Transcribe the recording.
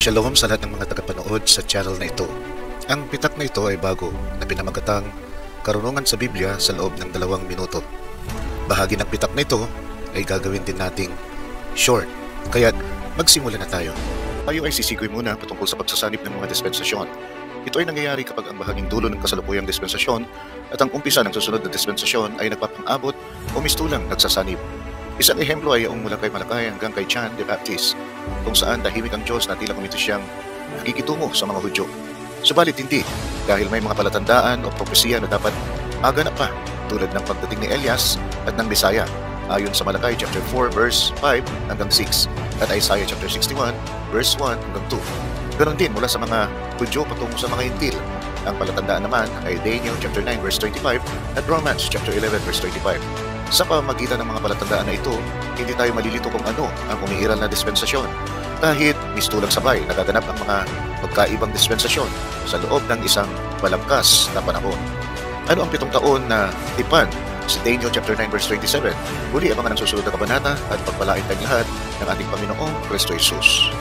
Shalom sa lahat ng mga tagapanood sa channel na ito. Ang pitak na ito ay bago na pinamagatang Karunungan sa Biblia sa loob ng 2 minuto. Bahagi ng pitak na ito ay gagawin din nating short, kaya't magsimula na tayo. Tayo ay sisigoy muna patungkol sa pagsasanib ng mga dispensasyon. Ito ay nangyayari kapag ang bahaging dulo ng kasalukuyang dispensasyon at ang umpisa ng susunod na dispensasyon ay nagpapang-abot o mistulang nagsasanib. Isang ehemplo ay ang mula kay Malakay hanggang kay John the Baptist, kung saan tahimik ang Diyos na tila kumito siyang nakikitungo sa mga Hudyo. Subalit hindi, dahil may mga palatandaan o propesiya na dapat maganap pa, tulad ng pagdating ni Elias at ng Bisaya, ayon sa Malakay chapter 4 verse 5 hanggang 6 at Isaiah chapter 61 verse 1 hanggang 2. Ganon din mula sa mga Hudyo patungo sa mga Hintil. Ang palatandaan naman ay Daniel chapter 9 verse 25 at Romans chapter 11 verse 25. Sa pamamagitan ng mga palatandaan na ito, hindi tayo malilito kung ano ang umiiral na dispensasyon. Kahit mistulang sabay, nagaganap ang mga magkaibang dispensasyon sa loob ng isang balangkas na panahon. Ano ang 7 taon na tipan sa Daniel chapter 9 verse 27? Uli ang mga nang susunod na kabanata at pagpalain tayong lahat ng ating Panginoong Kristo Jesus.